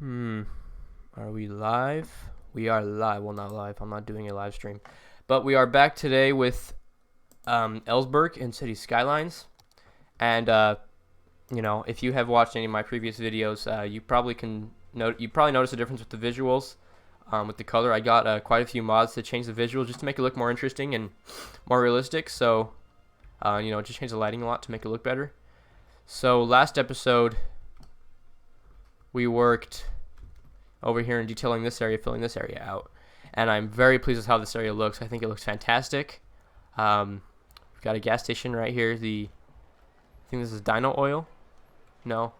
Are we live? We are live. Well, not live. I'm not doing a live stream. But we are back today with Ellsburg and City Skylines. And, if you have watched any of my previous videos, you probably notice a difference with the visuals, with the color. I got quite a few mods to change the visual just to make it look more interesting and more realistic. So, just change the lighting a lot to make it look better. So, last episode, we worked over here in detailing this area, filling this area out, and I'm very pleased with how this area looks. I think it looks fantastic. We've got a gas station right here. I think this is Dino Oil. No,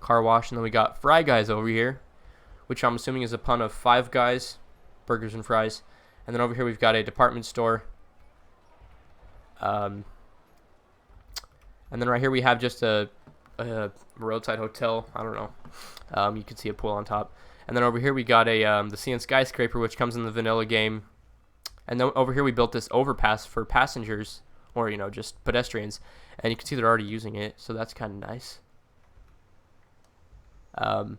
car wash. And then we got Fry Guys over here, which I'm assuming is a pun of Five Guys, burgers and fries. And then over here we've got a department store. And then right here we have just a roadside hotel. I don't know. You can see a pool on top. And then over here we got the CN Skyscraper, which comes in the vanilla game. And then over here we built this overpass for passengers, or just pedestrians. And you can see they're already using it, so that's kind of nice. And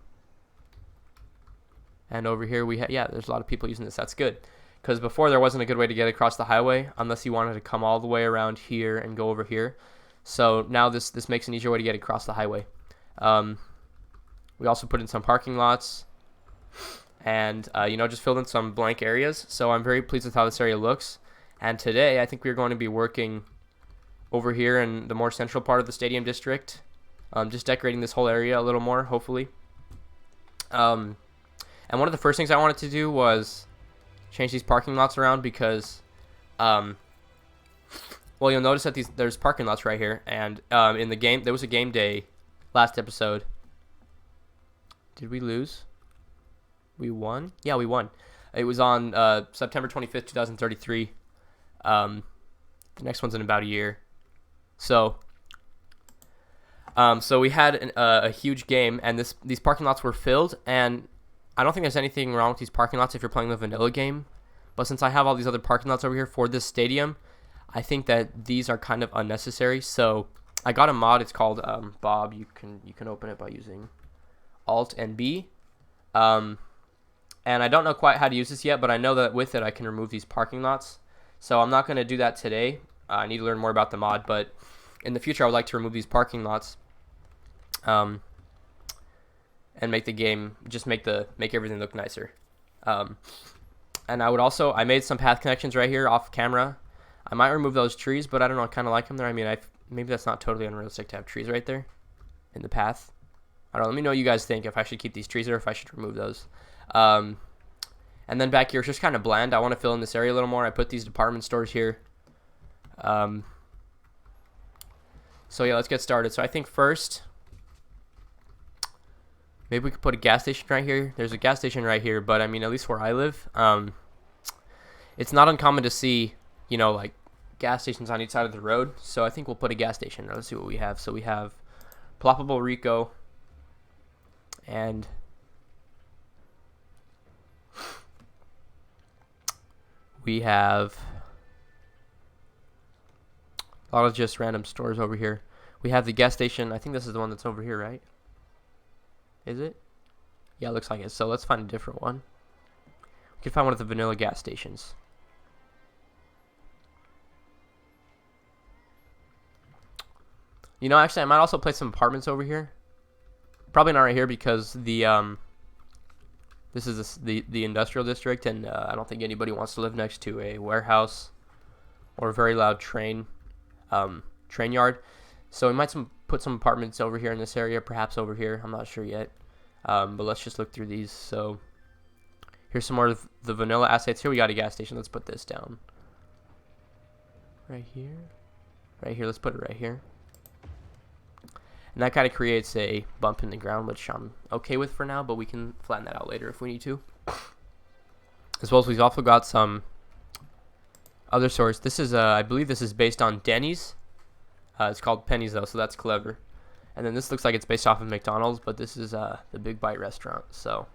over here there's a lot of people using this. That's good, because before there wasn't a good way to get across the highway unless you wanted to come all the way around here and go over here. So now this makes an easier way to get across the highway. We also put in some parking lots, and just filled in some blank areas. So I'm very pleased with how this area looks. And today I think we're going to be working over here in the more central part of the stadium district, just decorating this whole area a little more, hopefully. And one of the first things I wanted to do was change these parking lots around, because well, you'll notice that there's parking lots right here, and in the game there was a game day last episode. Did we lose? We won? Yeah, we won. It was on September 25th, 2033. The next one's in about a year. So we had a huge game, and these parking lots were filled, and I don't think there's anything wrong with these parking lots if you're playing the vanilla game. But since I have all these other parking lots over here for this stadium, I think that these are kind of unnecessary. So I got a mod. It's called Bob. You can open it by using Alt and B. And I don't know quite how to use this yet, but I know that with it I can remove these parking lots. So I'm not going to do that today. I need to learn more about the mod, but in the future I would like to remove these parking lots, and make the game make everything look nicer. And I made some path connections right here off camera. I might remove those trees, but I don't know. I kind of like them there. I mean, maybe that's not totally unrealistic to have trees right there in the path. I don't know. Let me know what you guys think, if I should keep these trees or if I should remove those. And then back here, it's just kind of bland. I want to fill in this area a little more. I put these department stores here. So yeah, let's get started. So I think first, maybe we could put a gas station right here. There's a gas station right here, but I mean, at least where I live, it's not uncommon to see, like gas stations on each side of the road. So I think we'll put a gas station. Let's see what we have. So we have Ploppable Rico, and we have a lot of just random stores over here. We have the gas station. I think this is the one that's over here, right? Is it? Yeah, it looks like it. So let's find a different one. We can find one of the vanilla gas stations. Actually, I might also place some apartments over here. Probably not right here, because this is the industrial district, and I don't think anybody wants to live next to a warehouse or a very loud train yard. So we might put some apartments over here in this area, perhaps over here. I'm not sure yet. But let's just look through these. So here's some more of the vanilla assets. Here we got a gas station. Let's put this down. Right here. Right here. Let's put it right here. And that kind of creates a bump in the ground, which I'm okay with for now, but we can flatten that out later if we need to. As well as we've also got some other stores. This is, I believe this is based on Denny's. It's called Penny's though, so that's clever. And then this looks like it's based off of McDonald's, but this is the Big Bite restaurant. So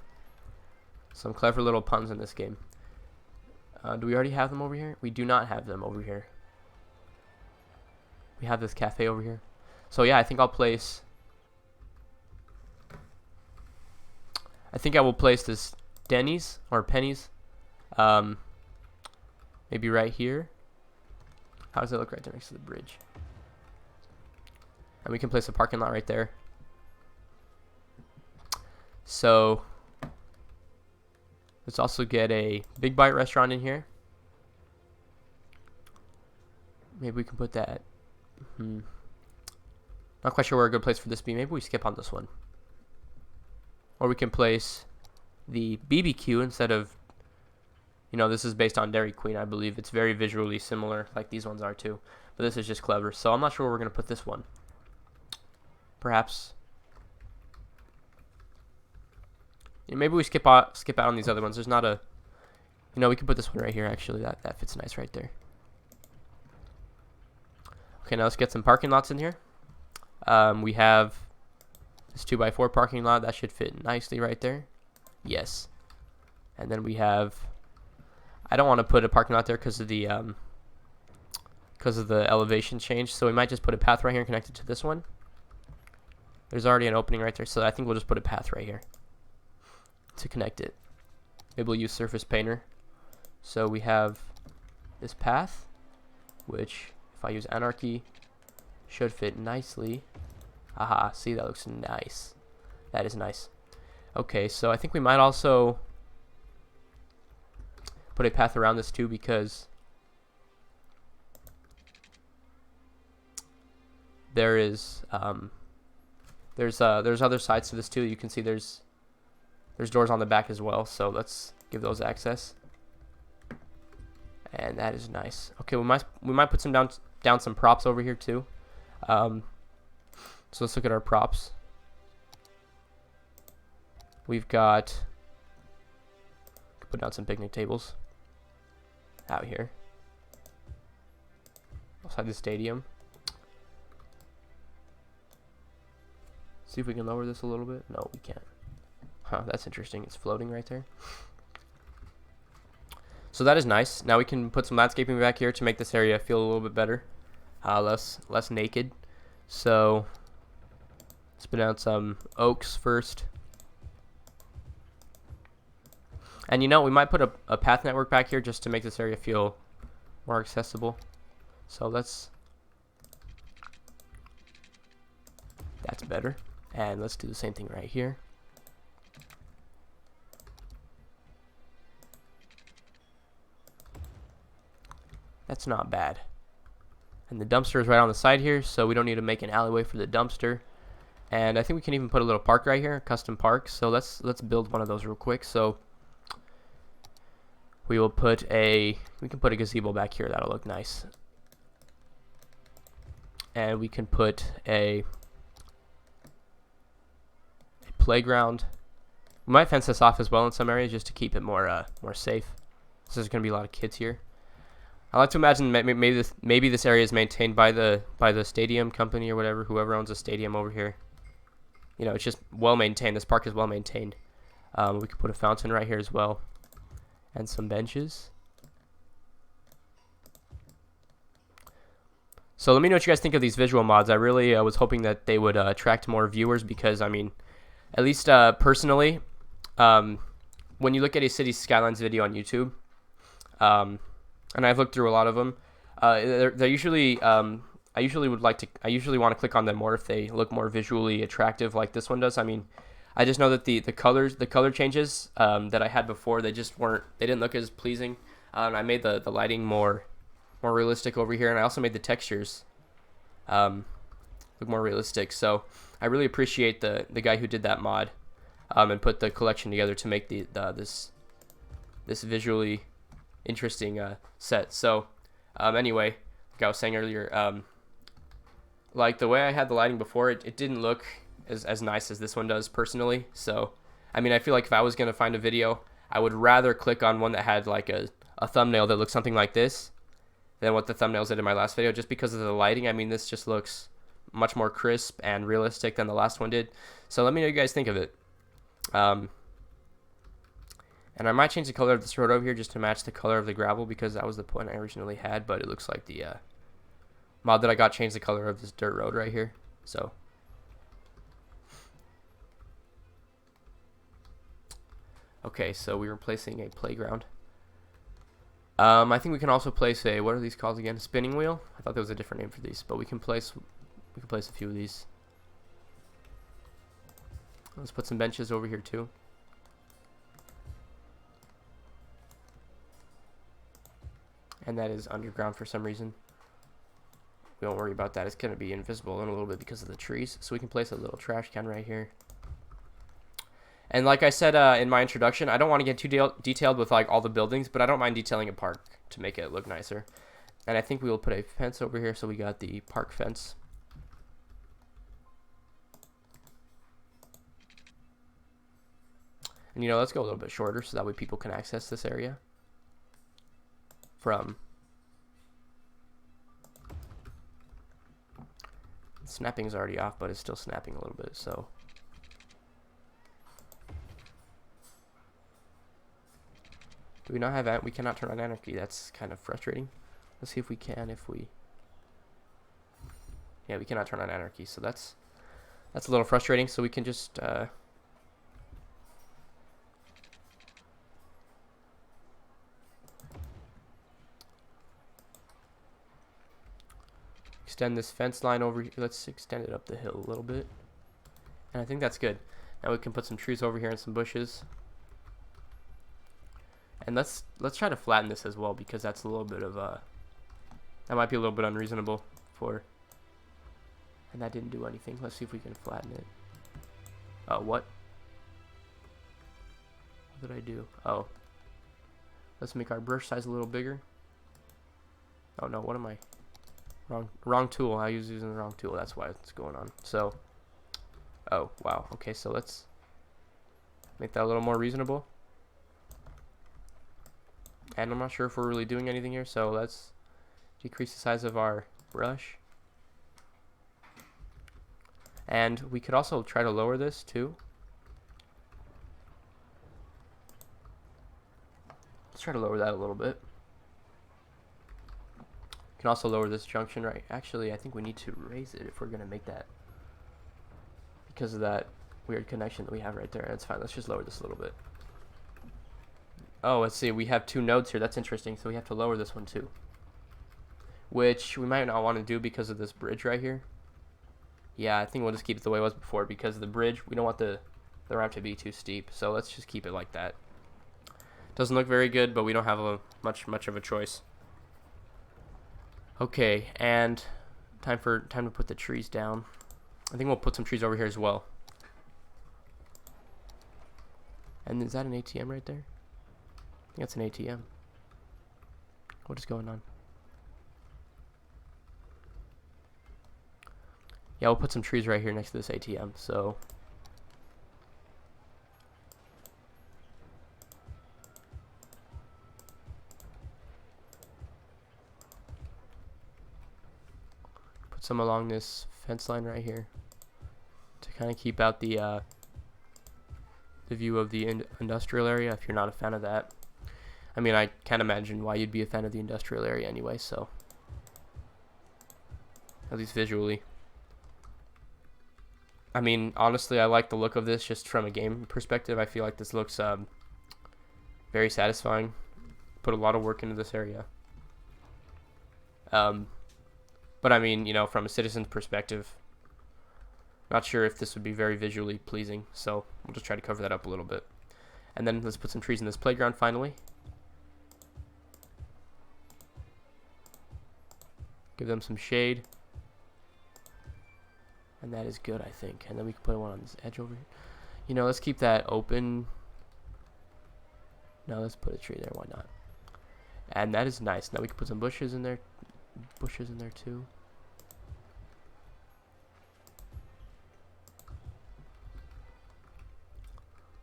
some clever little puns in this game. Do we already have them over here? We do not have them over here. We have this cafe over here. So yeah, I think I'll place I think I will place this Denny's or Penny's, maybe right here. How does it look right there next to the bridge? And we can place a parking lot right there. So let's also get a Big Bite restaurant in here. Maybe we can put that. Not quite sure where a good place for this be. Maybe we skip on this one. Or we can place the BBQ instead of, you know, this is based on Dairy Queen, I believe. It's very visually similar, like these ones are too. But this is just clever. So I'm not sure where we're going to put this one. Perhaps, you know, maybe we skip out on these other ones. There's not a, you know, we can put this one right here, actually. That fits nice right there. Okay, now let's get some parking lots in here. We have this 2x4 parking lot. That should fit nicely right there. Yes. And then we have, I don't want to put a parking lot there because of the elevation change. So we might just put a path right here and connect it to this one. There's already an opening right there, so I think we'll just put a path right here to connect it. Maybe we'll use Surface Painter. So we have this path, which if I use Anarchy, should fit nicely. Aha, see, that looks nice. That is nice. Okay, so I think we might also put a path around this too, because there is there's other sides to this too. You can see there's doors on the back as well, so let's give those access. And that is nice. Okay, we might put some down some props over here too. So let's look at our props. We've got, put down some picnic tables out here outside the stadium. See if we can lower this a little bit. No, we can't. Huh, that's interesting. It's floating right there. So that is nice. Now we can put some landscaping back here to make this area feel a little bit better, less naked. So let's put down some oaks first. And you know, we might put a path network back here just to make this area feel more accessible. So that's better. And let's do the same thing right here. That's not bad. And the dumpster is right on the side here, so we don't need to make an alleyway for the dumpster. And I think we can even put a little park right here, a custom park. So let's build one of those real quick. So we can put a gazebo back here. That'll look nice. And we can put a playground. We might fence this off as well in some areas just to keep it more safe. So there's going to be a lot of kids here. I like to imagine maybe this area is maintained by the stadium company or whatever, whoever owns a stadium over here. You know, it's just well maintained. This park is well maintained. We could put a fountain right here as well, and some benches. So let me know what you guys think of these visual mods. I really was hoping that they would attract more viewers, because I mean, at least personally, when you look at a City Skylines video on YouTube, and I've looked through a lot of them, they're usually I usually want to click on them more if they look more visually attractive like this one does. I mean, I just know that the color changes that I had before, they didn't look as pleasing. I made the lighting more realistic over here, and I also made the textures look more realistic. So I really appreciate the guy who did that mod and put the collection together to make this visually interesting set. So anyway, like I was saying earlier, like the way I had the lighting before, it didn't look as nice as this one does personally. So I mean, I feel like if I was gonna find a video, I would rather click on one that had like a thumbnail that looks something like this than what the thumbnails did in my last video, just because of the lighting. I mean, this just looks much more crisp and realistic than the last one did. So let me know what you guys think of it. And I might change the color of this road over here just to match the color of the gravel, because that was the point I originally had, but it looks like the mod that I got changed the color of this dirt road right here. So Okay, so we were placing a playground. I think we can also place a, what are these called again? Spinning wheel? I thought there was a different name for these, but we can place a few of these. Let's put some benches over here too. And that is underground for some reason. We won't worry about that. It's going to be invisible in a little bit because of the trees. So we can place a little trash can right here. And like I said in my introduction, I don't want to get too detailed with like all the buildings, but I don't mind detailing a park to make it look nicer. And I think we will put a fence over here, so we got the park fence. And you know, let's go a little bit shorter so that way people can access this area from... Snapping's already off, but it's still snapping a little bit, so... Do we not have... We cannot turn on anarchy. That's kind of frustrating. Let's see if we can, Yeah, we cannot turn on anarchy, so that's a little frustrating, so we can just... extend this fence line over here. Let's extend it up the hill a little bit. And I think that's good. Now we can put some trees over here and some bushes. And let's try to flatten this as well, because that's a little bit of that might be a little bit unreasonable for... And that didn't do anything. Let's see if we can flatten it. Oh, what? What did I do? Oh. Let's make our brush size a little bigger. Oh no, what am I... Wrong tool. I was using the wrong tool. That's why it's going on. So, oh wow. Okay, so let's make that a little more reasonable. And I'm not sure if we're really doing anything here, so let's decrease the size of our brush. And we could also try to lower this too. Let's try to lower that a little bit. Can also lower this junction, right? Actually, I think we need to raise it if we're going to make that, because of that weird connection that we have right there. And it's fine. Let's just lower this a little bit. Oh, let's see. We have two nodes here. That's interesting. So we have to lower this one too, which we might not want to do because of this bridge right here. Yeah, I think we'll just keep it the way it was before, because of the bridge. We don't want the ramp to be too steep. So let's just keep it like that. Doesn't look very good, but we don't have a much of a choice. Okay, and time to put the trees down. I think we'll put some trees over here as well. And is that an ATM right there? I think that's an ATM. What is going on? Yeah, we'll put some trees right here next to this ATM. So some along this fence line right here to kind of keep out the view of the industrial area, if you're not a fan of that. I mean, I can't imagine why you'd be a fan of the industrial area anyway, so at least visually. I mean, honestly, I like the look of this just from a game perspective. I feel like this looks very satisfying. Put a lot of work into this area. But I mean, you know, from a citizen's perspective, not sure if this would be very visually pleasing, so we'll just try to cover that up a little bit. And then let's put some trees in this playground finally. Give them some shade. And that is good, I think. And then we can put one on this edge over here. You know, let's keep that open. No, let's put a tree there, why not? And that is nice. Now we can put some bushes in there. Bushes in there too.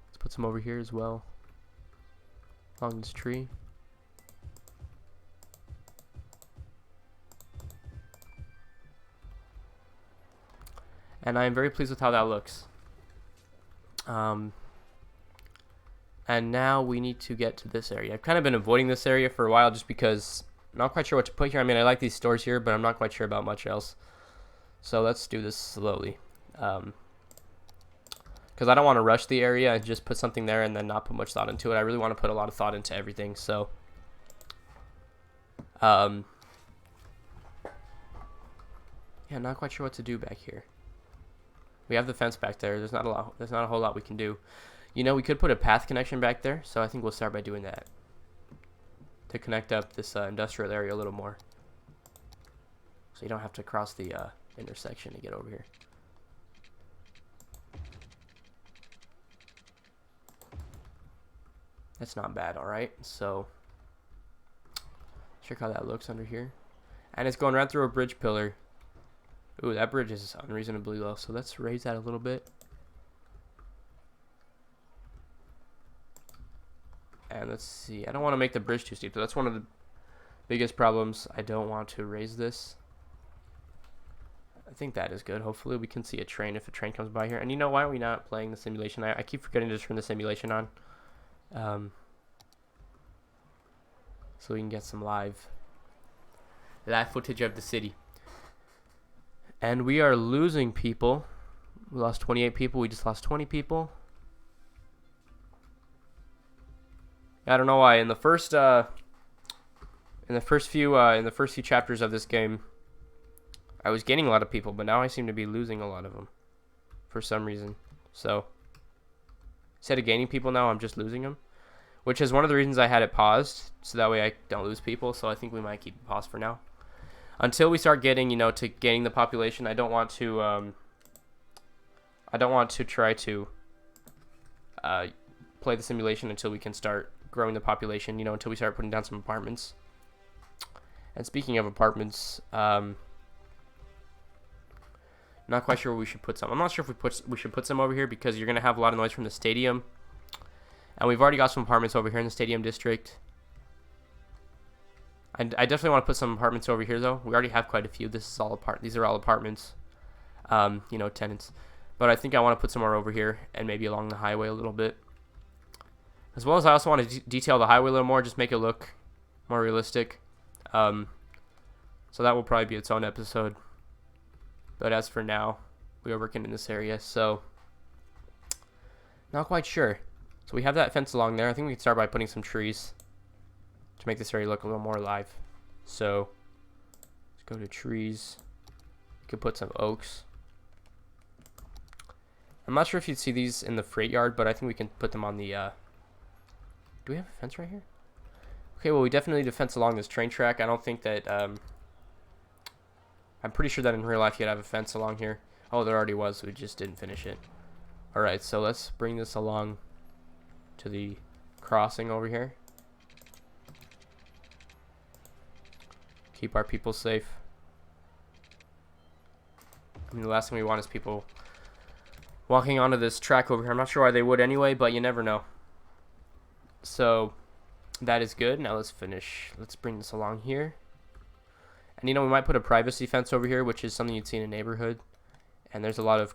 Let's put some over here as well, along this tree. And I am very pleased with how that looks. And now we need to get to this area. I've kind of been avoiding this area for a while just because I'm not quite sure what to put here. I mean, I like these stores here, but I'm not quite sure about much else. So let's do this slowly. because I don't want to rush the area and just put something there and then not put much thought into it. I really want to put a lot of thought into everything. So, yeah, not quite sure what to do back here. We have the fence back there. There's not a whole lot we can do. You know, we could put a path connection back there. So I think we'll start by doing that to connect up this industrial area a little more. So you don't have to cross the intersection to get over here. That's not bad, all right. So check how that looks under here. And it's going right through a bridge pillar. Ooh, that bridge is unreasonably low, so let's raise that a little bit. And let's see. I don't want to make the bridge too steep, though. That's one of the biggest problems. I don't want to raise this. I think that is good. Hopefully we can see a train if a train comes by here. And you know, why are we not playing the simulation? I keep forgetting to turn the simulation on. So we can get some live footage of the city. And we are losing people. We lost 28 people. We just lost 20 people. I don't know why. In the first few chapters of this game, I was gaining a lot of people, but now I seem to be losing a lot of them for some reason. So instead of gaining people now, I'm just losing them, which is one of the reasons I had it paused, so that way I don't lose people. So I think we might keep it paused for now until we start getting, you know, to gaining the population. I don't want to try to play the simulation until we can start growing the population, you know, until we start putting down some apartments. And speaking of apartments, not quite sure where we should put some. I'm not sure if we should put some over here, because you're going to have a lot of noise from the stadium. And we've already got some apartments over here in the stadium district. I definitely want to put some apartments over here, though. We already have quite a few. These are all apartments, you know, tenants. But I think I want to put some more over here and maybe along the highway a little bit. As well as I also want to detail the highway a little more, just make it look more realistic. So that will probably be its own episode. But as for now, we are working in this area, so not quite sure. So we have that fence along there. I think we can start by putting some trees to make this area look a little more alive. So let's go to trees. We could put some oaks. I'm not sure if you'd see these in the freight yard, but I think we can put them on the... Do we have a fence right here? Okay, well, we definitely need a fence along this train track. I don't think that... I'm pretty sure that in real life you'd have a fence along here. Oh, there already was. We just didn't finish it. Alright, so let's bring this along to the crossing over here. Keep our people safe. I mean, the last thing we want is people walking onto this track over here. I'm not sure why they would anyway, but you never know. So that is good. Now let's finish. Let's bring this along here. And, you know, we might put a privacy fence over here, which is something you'd see in a neighborhood. And there's a lot of,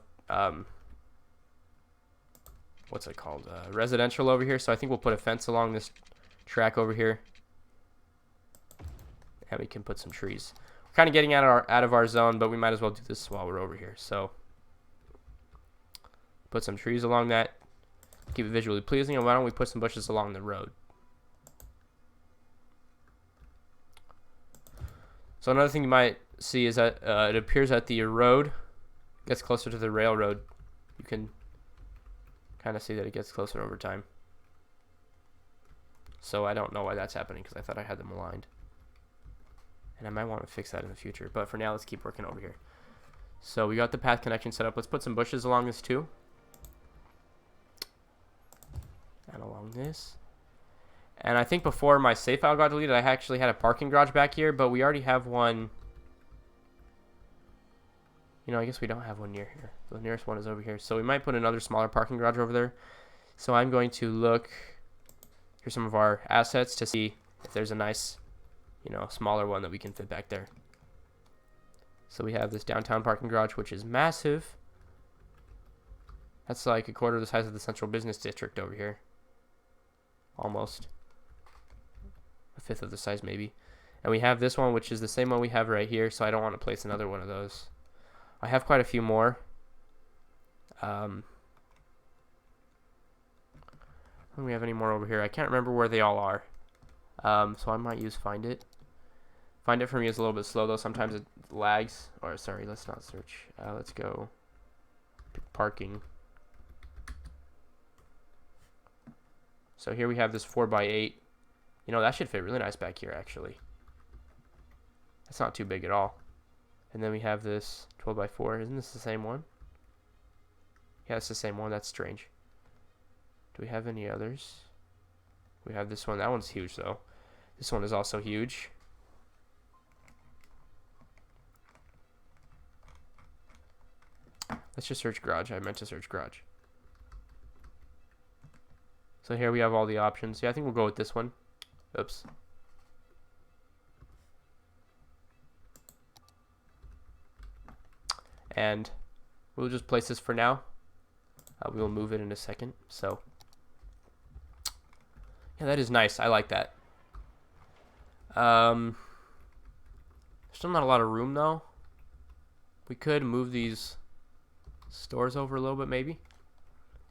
what's it called? Residential over here. So I think we'll put a fence along this track over here. And we can put some trees. We're kind of getting out of our zone, but we might as well do this while we're over here. So put some trees along that. Keep it visually pleasing. And why don't we put some bushes along the road? So another thing you might see is that it appears that the road gets closer to the railroad. You can kind of see that it gets closer over time. So I don't know why that's happening, because I thought I had them aligned. And I might want to fix that in the future. But for now, let's keep working over here. So we got the path connection set up. Let's put some bushes along this too. And along this. And I think before my save file got deleted, I actually had a parking garage back here, but we already have one. You know, I guess we don't have one near here. The nearest one is over here. So we might put another smaller parking garage over there. So I'm going to look. Here's some of our assets to see if there's a nice, you know, smaller one that we can fit back there. So we have this downtown parking garage, which is massive. That's like a quarter of the size of the central business district over here. Almost. A fifth of the size maybe. And we have this one, which is the same one we have right here, so I don't want to place another one of those. I have quite a few more. don't we have any more over here? I can't remember where they all are. So I might use find it. Find it for me is a little bit slow though. Sometimes it lags. Or sorry, let's not search. Let's go parking. So here we have this 4x8. You know, that should fit really nice back here actually. That's not too big at all. And then we have this 12x4. Isn't this the same one? Yeah, it's the same one. That's strange. Do we have any others? We have this one. That one's huge though. This one is also huge. Let's just search garage. I meant to search garage. So here we have all the options. Yeah, I think we'll go with this one. Oops. And we'll just place this for now. We will move it in a second. So yeah, that is nice. I like that. Still not a lot of room though. We could move these stores over a little bit maybe,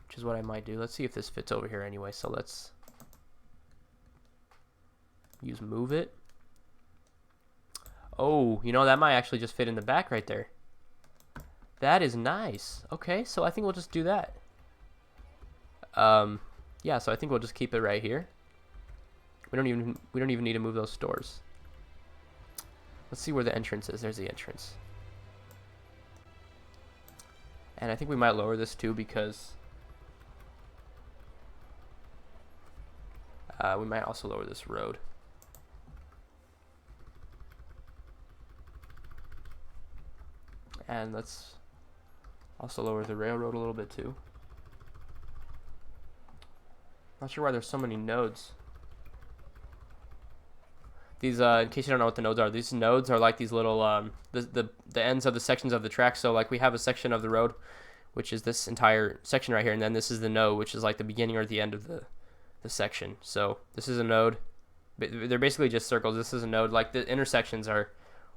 which is what I might do. Let's see if this fits over here anyway. So let's use move it. Oh, you know, that might actually just fit in the back right there. That is nice. Okay, so I think we'll just do that. Yeah, so I think we'll just keep it right here. We don't even need to move those stores. Let's see where the entrance is. There's the entrance. And I think we might lower this too because we might also lower this road. And let's also lower the railroad a little bit too. Not sure why there's so many nodes. These, in case you don't know what the nodes are, these nodes are like these little, the ends of the sections of the track. So like we have a section of the road, which is this entire section right here, and then this is the node, which is like the beginning or the end of the section. So this is a node. They're basically just circles. This is a node. Like the intersections are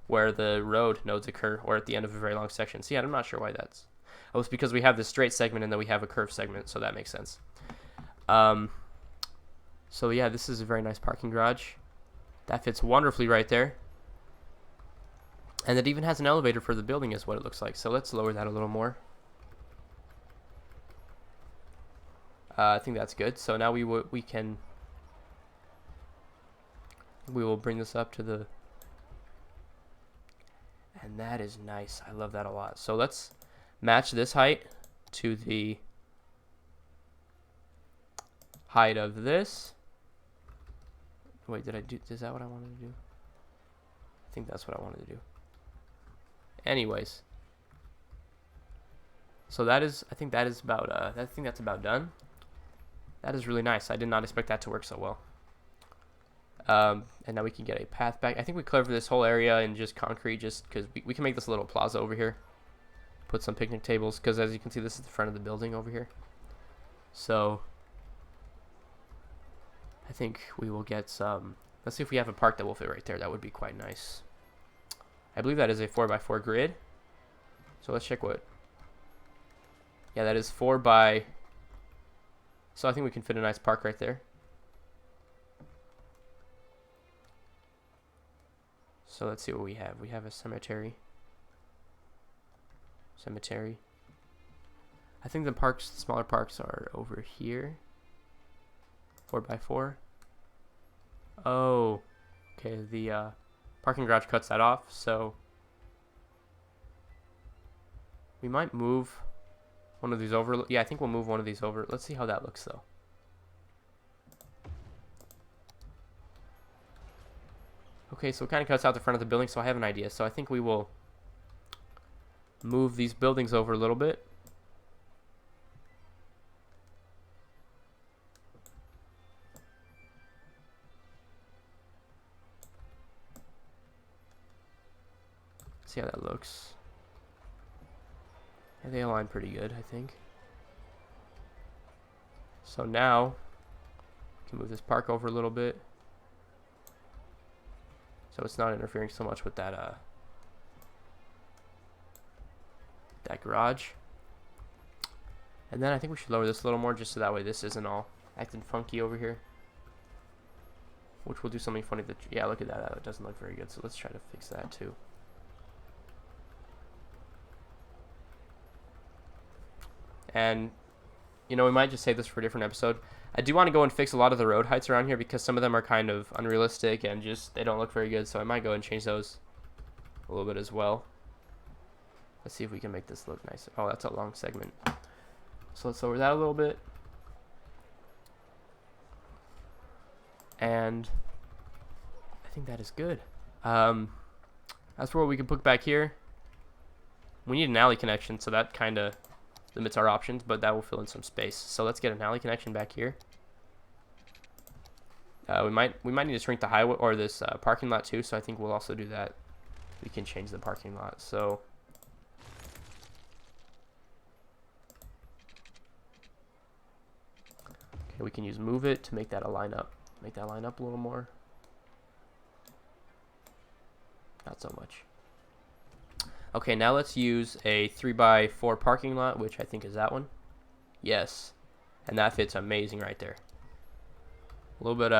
where the road nodes occur, or at the end of a very long section. So yeah, I'm not sure why that's. Oh, it's because we have this straight segment and then we have a curved segment, so that makes sense. So yeah, this is a very nice parking garage. That fits wonderfully right there. And it even has an elevator for the building is what it looks like. So let's lower that a little more. I think that's good. So now we will bring this up to the, and that is nice. I love that a lot. So let's match this height to the height of this. Wait, is that what I wanted to do? I think that's what I wanted to do. Anyways. So that is, I think that is about, I think that's about done. That is really nice. I did not expect that to work so well. And now we can get a path back. I think we cover this whole area in just concrete just because we can make this little plaza over here. Put some picnic tables because as you can see, this is the front of the building over here. So I think we will get some, let's see if we have a park that will fit right there. That would be quite nice. I believe that is a 4x4 grid. So let's check what, yeah, that is 4 by, so I think we can fit a nice park right there. So let's see what we have. We have a cemetery. I think the parks, the smaller parks are over here. 4x4. Oh, okay. The parking garage cuts that off, so we might move one of these over. Yeah, I think we'll move one of these over. Let's see how that looks, though. Okay, so it kind of cuts out the front of the building, so I have an idea. So I think we will move these buildings over a little bit. See how that looks. Yeah, they align pretty good, I think. So now we can move this park over a little bit, so it's not interfering so much with that that garage. And then I think we should lower this a little more just so that way this isn't all acting funky over here. Which will do something funny. Yeah, look at that. That doesn't look very good. So let's try to fix that too. And, you know, we might just save this for a different episode. I do want to go and fix a lot of the road heights around here because some of them are kind of unrealistic and just, they don't look very good. So I might go and change those a little bit as well. Let's see if we can make this look nice. Oh, that's a long segment. So let's lower that a little bit. And I think that is good. As for what we can put back here, we need an alley connection, so that kind of limits our options, but that will fill in some space. So let's get an alley connection back here. We might need to shrink the highway or this parking lot too, so I think we'll also do that. We can change the parking lot. So okay, we can use move it to make that line up. Make that line up a little more. Not so much. Okay, now let's use a 3x4 parking lot, which I think is that one. Yes. And that fits amazing right there. A little bit,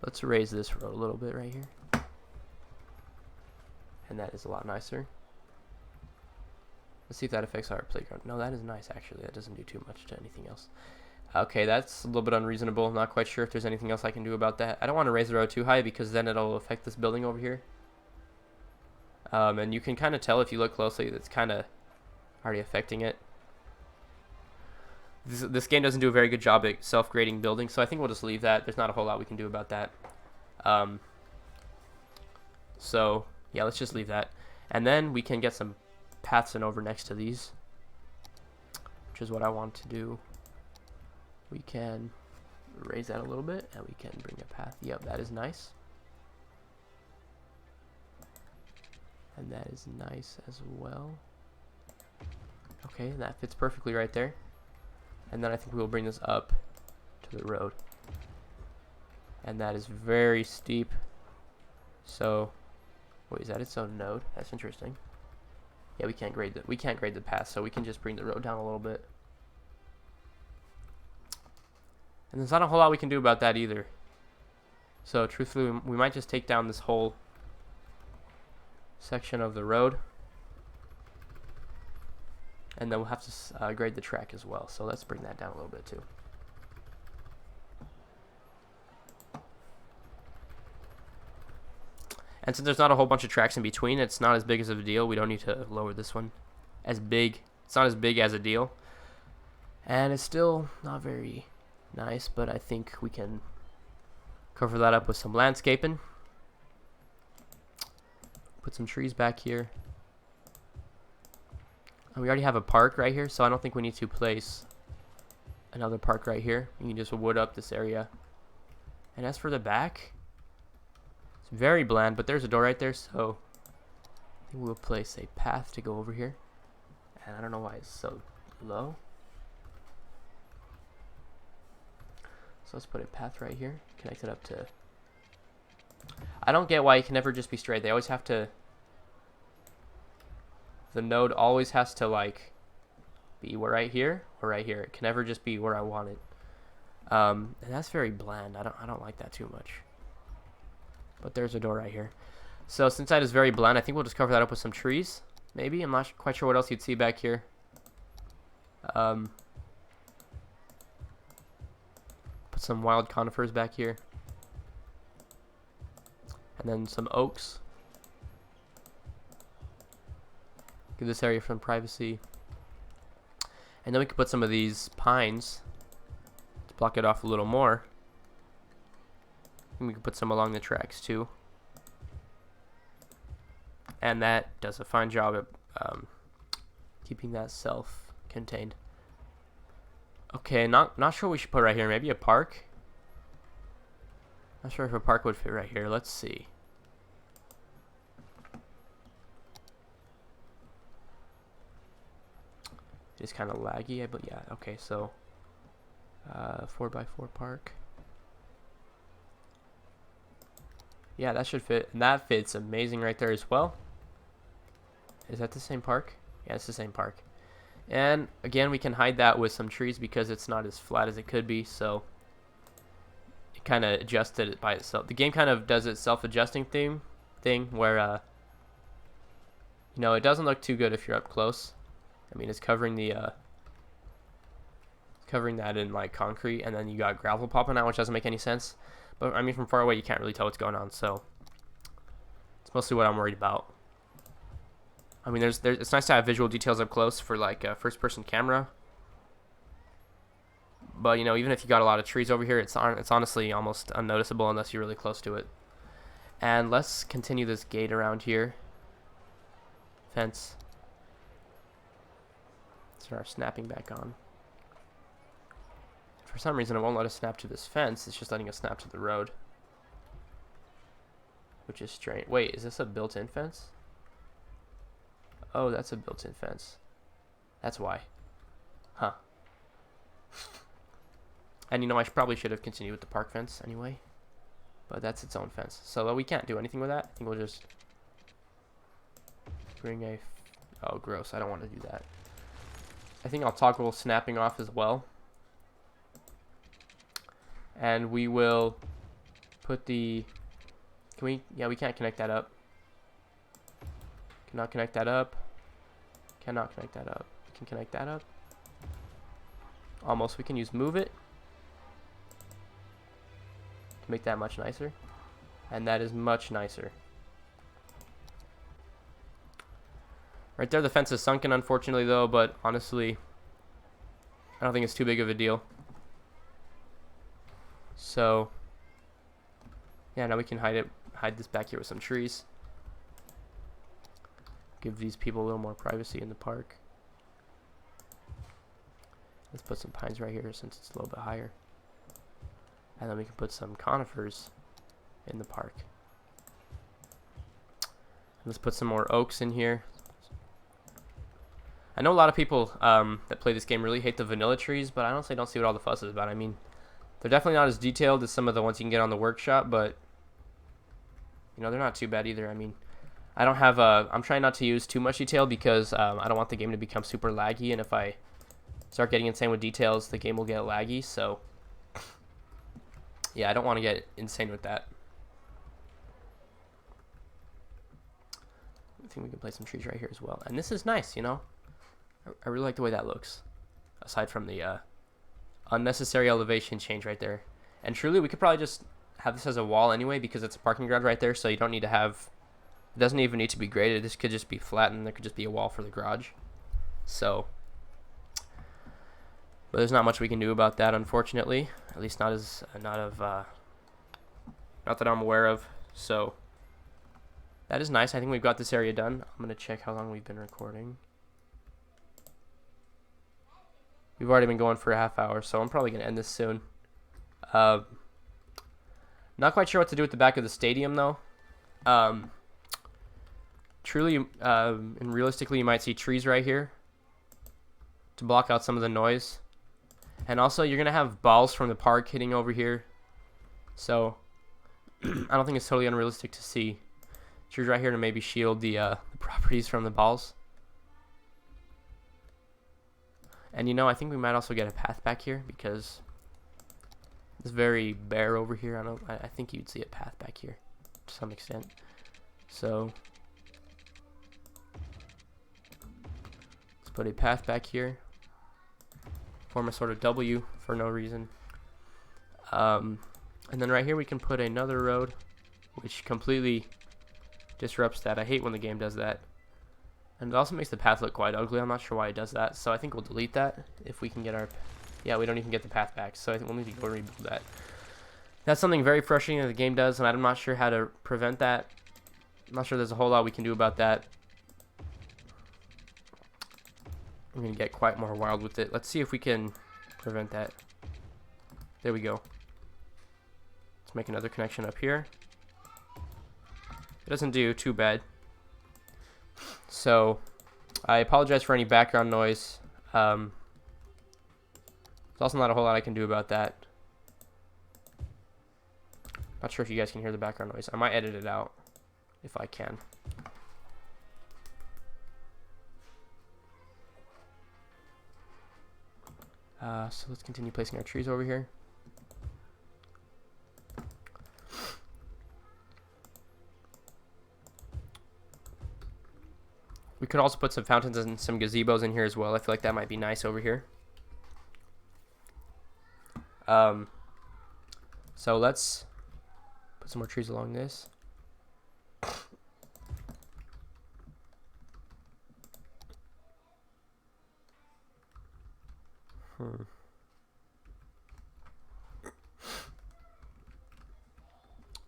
let's raise this road a little bit right here. And that is a lot nicer. Let's see if that affects our playground. No, that is nice, actually. That doesn't do too much to anything else. Okay, that's a little bit unreasonable. Not quite sure if there's anything else I can do about that. I don't want to raise the road too high because then it'll affect this building over here. And you can kind of tell if you look closely that's kind of already affecting it. This game doesn't do a very good job at self-grading buildings, so I think we'll just leave that. There's not a whole lot we can do about that. So, yeah, let's just leave that. And then we can get some paths in over next to these, which is what I want to do. We can raise that a little bit, and we can bring a path. Yep, that is nice. And that is nice as well. Okay, that fits perfectly right there. And then I think we will bring this up to the road. And that is very steep. So, wait, is that its own node? That's interesting. Yeah, we can't grade the path, so we can just bring the road down a little bit. And there's not a whole lot we can do about that either. So truthfully, we might just take down this whole section of the road. And then we'll have to grade the track as well. So let's bring that down a little bit too. And since there's not a whole bunch of tracks in between, it's not as big as of a deal. We don't need to lower this one as big. It's not as big as a deal. And it's still not very nice, but I think we can cover that up with some landscaping. Put some trees back here. And we already have a park right here, so I don't think we need to place another park right here. You can just wood up this area. And as for the back, it's very bland, but there's a door right there, so I think we'll place a path to go over here. And I don't know why it's so low. So let's put a path right here, connect it up to... I don't get why it can never just be straight. They always have to... The node always has to, like, be right here or right here. It can never just be where I want it. And that's very bland. I don't like that too much. But there's a door right here. So since that is very bland, I think we'll just cover that up with some trees. Maybe. I'm not quite sure what else you'd see back here. Put some wild conifers back here. And then some oaks. Give this area some privacy. And then we can put some of these pines to block it off a little more. And we can put some along the tracks too. And that does a fine job at keeping that self-contained. Okay, not sure what we should put right here. Maybe a park? Not sure if a park would fit right here. Let's see. It's kind of laggy, but yeah, okay, so 4x4 park. Yeah, that should fit, and that fits amazing right there as well. Is that the same park? Yeah, it's the same park. And again, we can hide that with some trees because it's not as flat as it could be, so it kind of adjusted it by itself. The game kind of does its self-adjusting thing where you know, it doesn't look too good if you're up close. I mean, it's covering the covering that in like concrete, and then you got gravel popping out, which doesn't make any sense. But I mean, from far away, you can't really tell what's going on, so it's mostly what I'm worried about. I mean, it's nice to have visual details up close for like a first-person camera. But you know, even if you got a lot of trees over here, it's honestly almost unnoticeable unless you're really close to it. And let's continue this gate around here. Fence. Start snapping back on. For some reason, it won't let us snap to this fence. It's just letting us snap to the road, which is strange. Wait, is this a built-in fence? Oh, that's a built-in fence. That's why. Huh. And you know, I probably should have continued with the park fence anyway. But that's its own fence. So we can't do anything with that. I think we'll just bring a... Oh, gross. I don't want to do that. I think I'll toggle snapping off as well. And we will put the... Can we... Yeah, we can't connect that up. Cannot connect that up. Cannot connect that up. We can connect that up. Almost. We can use move it to make that much nicer. And that is much nicer. Right there, the fence is sunken, unfortunately, though, but honestly, I don't think it's too big of a deal. So, yeah, now we can hide this back here with some trees. Give these people a little more privacy in the park. Let's put some pines right here since it's a little bit higher. And then we can put some conifers in the park. Let's put some more oaks in here. I know a lot of people that play this game really hate the vanilla trees, but I honestly don't see what all the fuss is about. I mean, they're definitely not as detailed as some of the ones you can get on the workshop, but you know, they're not too bad either. I mean, I don't have I'm trying not to use too much detail because I don't want the game to become super laggy, and if I start getting insane with details, the game will get laggy. So yeah, I don't want to get insane with that. I think we can place some trees right here as well, and this is nice, you know. I really like the way that looks, aside from the unnecessary elevation change right there. And truly, we could probably just have this as a wall anyway because it's a parking garage right there, so you don't need to have... It doesn't even need to be graded. This could just be flat, and there could just be a wall for the garage. So... But there's not much we can do about that, unfortunately. At least not that I'm aware of. So... That is nice. I think we've got this area done. I'm going to check how long we've been recording. We've already been going for a half hour, so I'm probably going to end this soon. Not quite sure what to do with the back of the stadium, though. Truly, and realistically, you might see trees right here to block out some of the noise. And also, you're going to have balls from the park hitting over here. So, I don't think it's totally unrealistic to see trees right here to maybe shield the properties from the balls. And you know, I think we might also get a path back here because it's very bare over here. I think you'd see a path back here to some extent. So let's put a path back here. Form a sort of W for no reason. And then right here we can put another road, which completely disrupts that. I hate when the game does that. And it also makes the path look quite ugly. I'm not sure why it does that. So I think we'll delete that if we can get our... Yeah, we don't even get the path back. So I think we'll need to go rebuild that. That's something very frustrating that the game does, and I'm not sure how to prevent that. I'm not sure there's a whole lot we can do about that. I'm going to get quite more wild with it. Let's see if we can prevent that. There we go. Let's make another connection up here. It doesn't do too bad. So, I apologize for any background noise. There's also not a whole lot I can do about that. Not sure if you guys can hear the background noise. I might edit it out if I can. So let's continue placing our trees over here. We could also put some fountains and some gazebos in here as well. I feel like that might be nice over here. So let's put some more trees along this.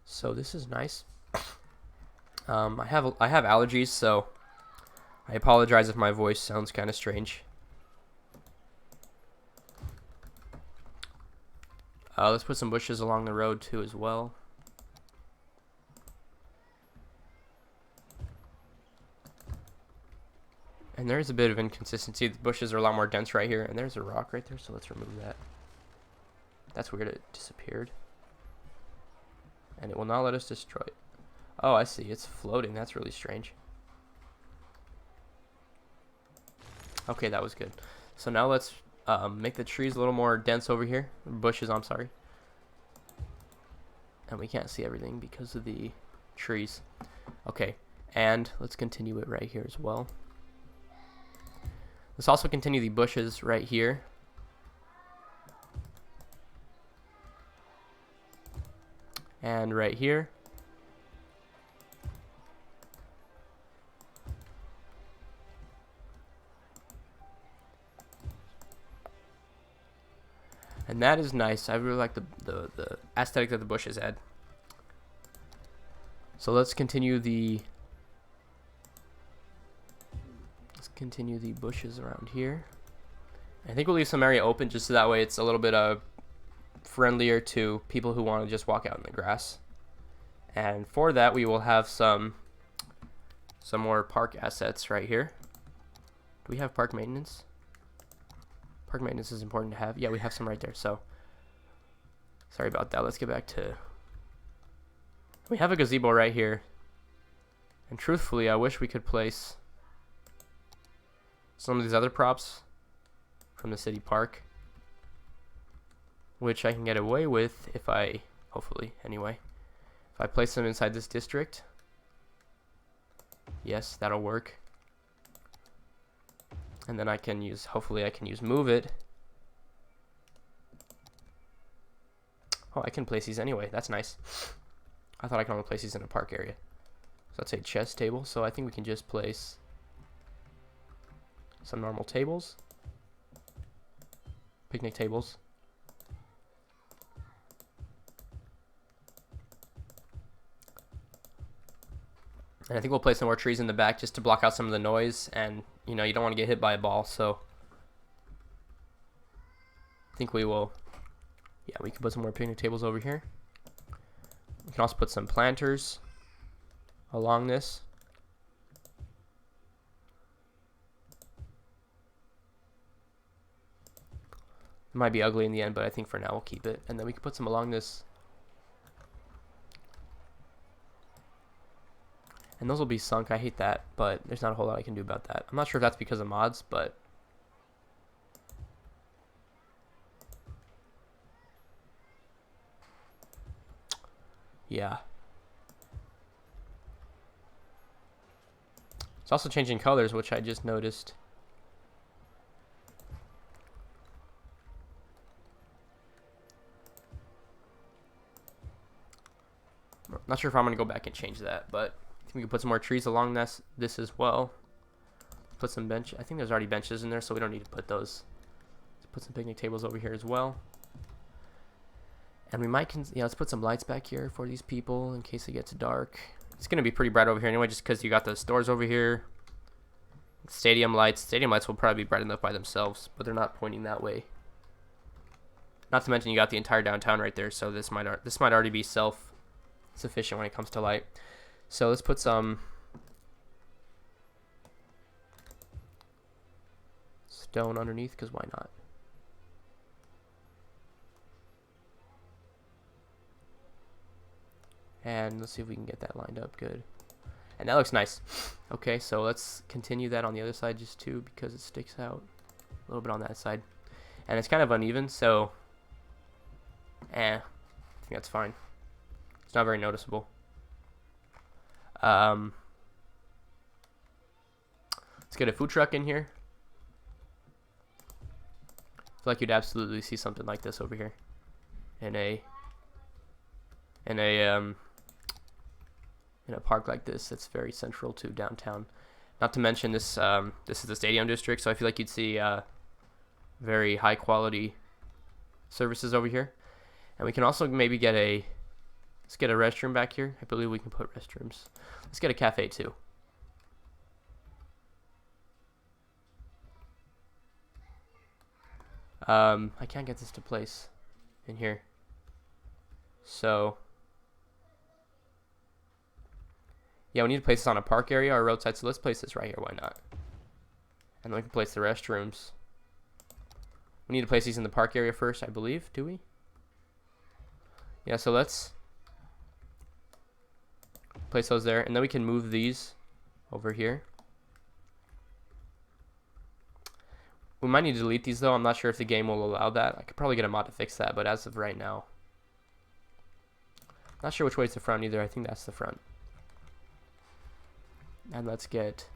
So this is nice. I have allergies, so I apologize if my voice sounds kind of strange. Let's put some bushes along the road too as well. And there's a bit of inconsistency. The bushes are a lot more dense right here, and there's a rock right there, so let's remove that. That's weird, it disappeared. And it will not let us destroy it. Oh, I see, it's floating. That's really strange. Okay, that was good. So now let's make the trees a little more dense over here. Bushes, I'm sorry. And we can't see everything because of the trees. Okay, and let's continue it right here as well. Let's also continue the bushes right here. And right here. And that is nice. I really like the aesthetic that the bushes add. So let's continue the bushes around here. I think we'll leave some area open just so that way it's a little bit friendlier to people who want to just walk out in the grass. And for that we will have some more park assets right here. Do we have park maintenance? Park maintenance is important to have. Yeah, we have some right there. So sorry about that. Let's get back to. We have a gazebo right here. And truthfully, I wish we could place some of these other props from the city park, which I can get away with if I, hopefully anyway, if I place them inside this district. Yes, that'll work. And then I can use, hopefully I can use move it. Oh, I can place these anyway. That's nice. I thought I could only place these in a park area. So that's a chess table. So I think we can just place some normal tables. Picnic tables. And I think we'll place some more trees in the back just to block out some of the noise. And, you know, you don't want to get hit by a ball. So I think we will, yeah, we can put some more picnic tables over here. We can also put some planters along this. It might be ugly in the end, but I think for now we'll keep it. And then we can put some along this. And those will be sunk. I hate that, but there's not a whole lot I can do about that. I'm not sure if that's because of mods, but yeah. It's also changing colors, which I just noticed. Not sure if I'm going to go back and change that, but I think we can put some more trees along this as well. Put some bench. I think there's already benches in there, so we don't need to put those. Let's put some picnic tables over here as well. And we might, yeah, let's put some lights back here for these people in case it gets dark. It's going to be pretty bright over here anyway, just because you got the stores over here. Stadium lights. Stadium lights will probably be bright enough by themselves, but they're not pointing that way. Not to mention you got the entire downtown right there, so this might already be self-sufficient when it comes to light. So let's put some stone underneath, because why not? And let's see if we can get that lined up good. And that looks nice. Okay, so let's continue that on the other side just too, because it sticks out a little bit on that side. and it's kind of uneven, so I think that's fine. It's not very noticeable. Let's get a food truck in here. I feel like you'd absolutely see something like this over here in a park like this. It's very central to downtown. Not to mention this this is the stadium district, so I feel like you'd see very high quality services over here. And we can also maybe get let's get a restroom back here. I believe we can put restrooms. Let's get a cafe too. I can't get this to place in here. So yeah, we need to place this on a park area or roadside, so let's place this right here, why not? And then we can place the restrooms. We need to place these in the park area first, I believe, do we? Yeah, so let's place those there, and then we can move these over here. We might need to delete these though. I'm not sure if the game will allow that. I could probably get a mod to fix that, but as of right now, not sure which way is the front either. I think that's the front. And let's get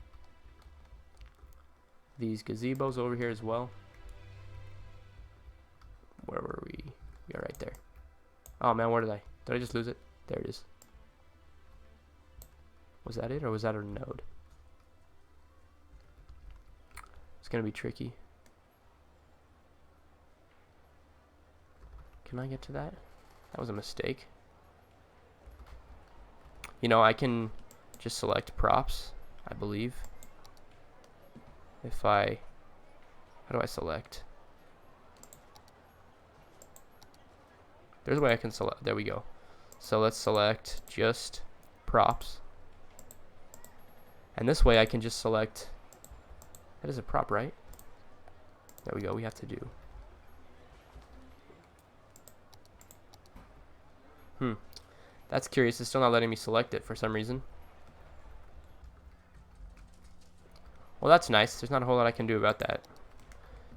these gazebos over here as well. Where were we? We are right there. Oh man, where did I just lose it? There it is. Was that it, or was that a node? It's gonna be tricky. Can I get to that? That was a mistake. You know, I can just select props, I believe. If how do I select? There's a way I can select. There we go. So let's select just props. And this way I can just select. That is a prop, right? There we go. We have to do. That's curious. It's still not letting me select it for some reason. Well, that's nice. There's not a whole lot I can do about that.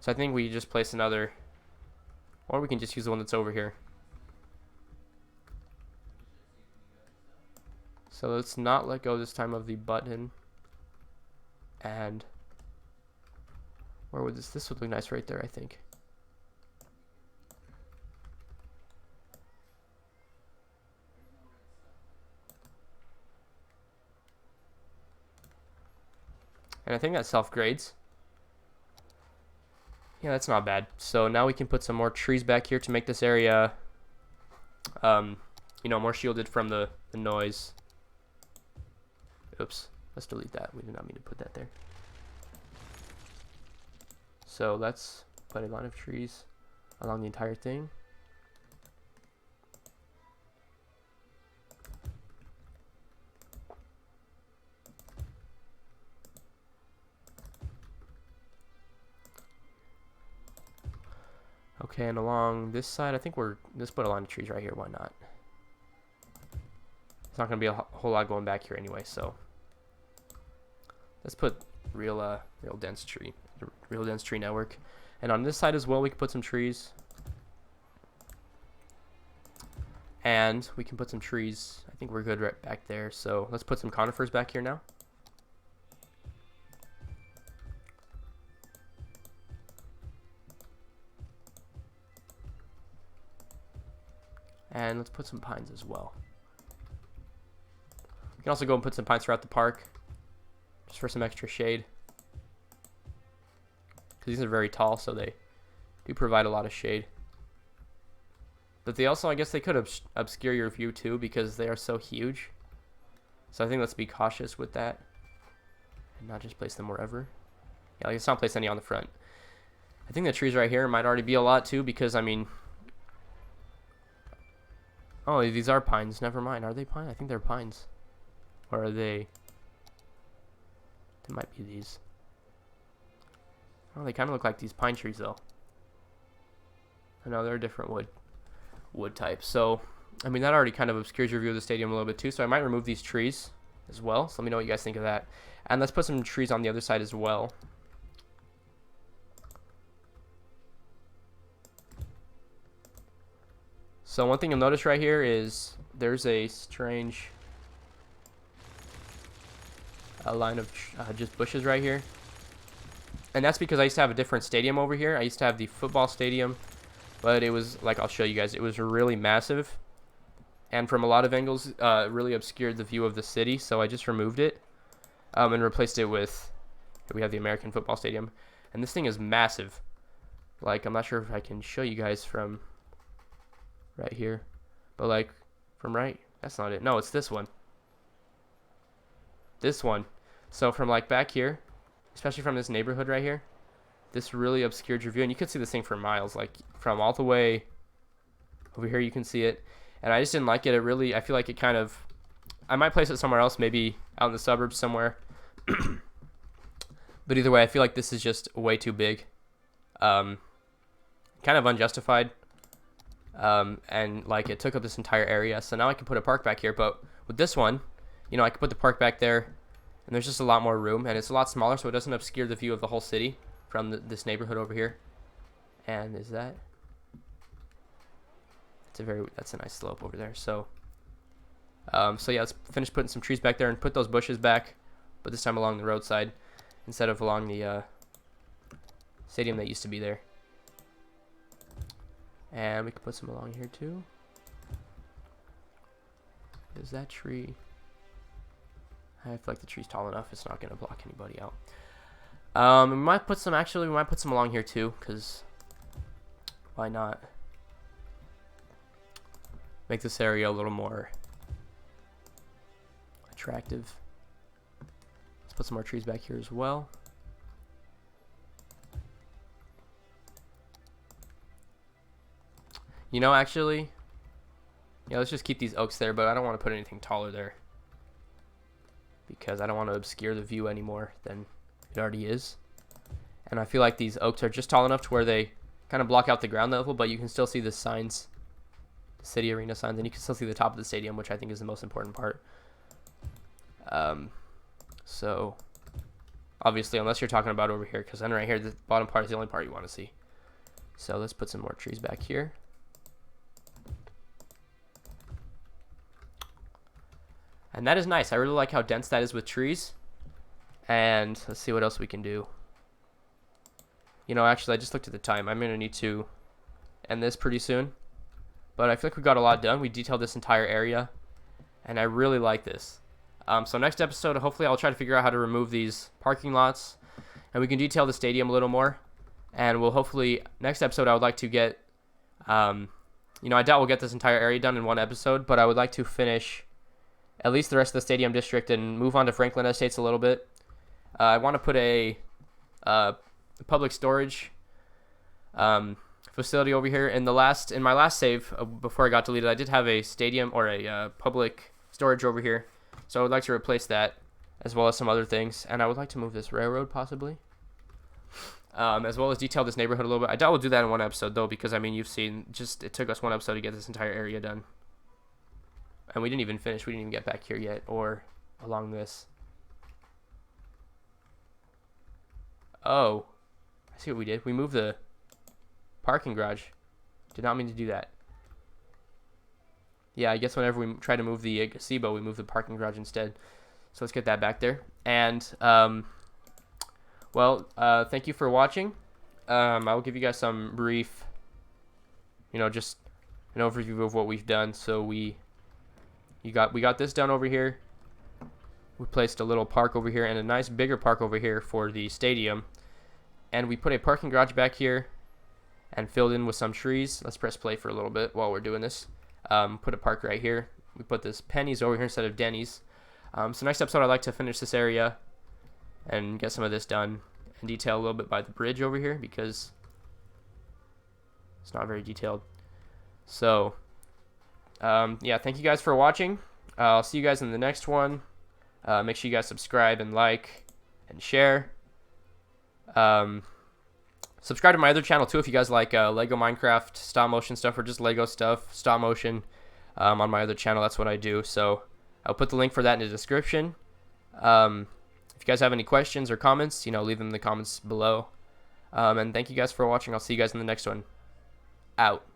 So I think we just place another, or we can just use the one that's over here. So let's not let go this time of the button. And where would this would look nice right there, I think. And I think that self-grades. Yeah, that's not bad. So now we can put some more trees back here to make this area, you know, more shielded from the noise. Oops, let's delete that. We did not mean to put that there. So let's put a line of trees along the entire thing. Okay, and along this side, I think let's put a line of trees right here. Why not? It's not going to be a whole lot going back here anyway, so let's put real dense tree network. And on this side as well, we can put some trees. And we can put some trees. I think we're good right back there. So let's put some conifers back here now. And let's put some pines as well. You can also go and put some pines throughout the park, just for some extra shade. Because these are very tall, so they do provide a lot of shade. But they also, I guess they could obscure your view too, because they are so huge. So I think let's be cautious with that. And not just place them wherever. Yeah, let's not place any on the front. I think the trees right here might already be a lot too, because I mean... Oh, these are pines. Never mind. Are they pines? I think they're pines. Or are they? They might be these. Oh, they kind of look like these pine trees, though. I know they're a different wood type. So, I mean, that already kind of obscures your view of the stadium a little bit, too. So I might remove these trees as well. So let me know what you guys think of that. And let's put some trees on the other side as well. So one thing you'll notice right here is there's a strange line of just bushes right here. And that's because I used to have a different stadium over here. I used to have the football stadium, but it was, like, I'll show you guys, it was really massive. And from a lot of angles, it really obscured the view of the city, so I just removed it and replaced it with, we have the American football stadium. And this thing is massive. Like, I'm not sure if I can show you guys from right here, but, like, from right, that's not it. No, it's this one. This one. So from, like, back here, especially from this neighborhood right here, this really obscured your view. And you could see this thing for miles, like, from all the way over here, you can see it. And I just didn't like it. It really, I feel like it kind of, I might place it somewhere else, maybe out in the suburbs somewhere. But either way, I feel like this is just way too big. Kind of unjustified. And, like, it took up this entire area. So now I can put a park back here. But with this one, you know, I can put the park back there. And there's just a lot more room. And it's a lot smaller, so it doesn't obscure the view of the whole city from this neighborhood over here. And is that... that's a nice slope over there. So so yeah, let's finish putting some trees back there and put those bushes back, but this time along the roadside instead of along the stadium that used to be there. And we can put some along here too. Is that tree? I feel like the tree's tall enough. It's not going to block anybody out. We might put some along here too, because why not? Make this area a little more attractive. Let's put some more trees back here as well. You know, actually, yeah, let's just keep these oaks there, but I don't want to put anything taller there because I don't want to obscure the view any more than it already is. And I feel like these oaks are just tall enough to where they kind of block out the ground level, but you can still see the signs, the city arena signs, and you can still see the top of the stadium, which I think is the most important part. So obviously, unless you're talking about over here, because then right here, the bottom part is the only part you want to see. So let's put some more trees back here. And that is nice. I really like how dense that is with trees. And let's see what else we can do. You know, actually, I just looked at the time. I'm going to need to end this pretty soon. But I feel like we got a lot done. We detailed this entire area. And I really like this. So next episode, hopefully I'll try to figure out how to remove these parking lots. And we can detail the stadium a little more. And we'll hopefully, next episode, I would like to get, you know, I doubt we'll get this entire area done in one episode. But I would like to finish at least the rest of the stadium district and move on to Franklin Estates a little bit. I want to put a public storage facility over here. In my last save before I got deleted, I did have a stadium or a public storage over here, so I would like to replace that as well as some other things. And I would like to move this railroad possibly, as well as detail this neighborhood a little bit. I doubt we'll do that in one episode though, because I mean, you've seen, just it took us one episode to get this entire area done. And we didn't even finish. We didn't even get back here yet, or along this. Oh, I see what we did. We moved the parking garage. Did not mean to do that. Yeah, I guess whenever we try to move the gazebo, we move the parking garage instead. So let's get that back there. And, well, thank you for watching. I will give you guys some brief, you know, just an overview of what we've done. So we got this done over here. We placed a little park over here and a nice bigger park over here for the stadium. And we put a parking garage back here and filled in with some trees. Let's press play for a little bit while we're doing this. Put a park right here. We put this Penny's over here instead of Denny's. So next episode, I'd like to finish this area and get some of this done and detail a little bit by the bridge over here because it's not very detailed. So yeah, thank you guys for watching. I'll see you guys in the next one. Make sure you guys subscribe and like and share. Subscribe to my other channel too if you guys like Lego Minecraft stop motion stuff or just Lego stuff, stop motion, on my other channel. That's what I do. So I'll put the link for that in the description. If you guys have any questions or comments, you know, leave them in the comments below. And thank you guys for watching. I'll see you guys in the next one. Out.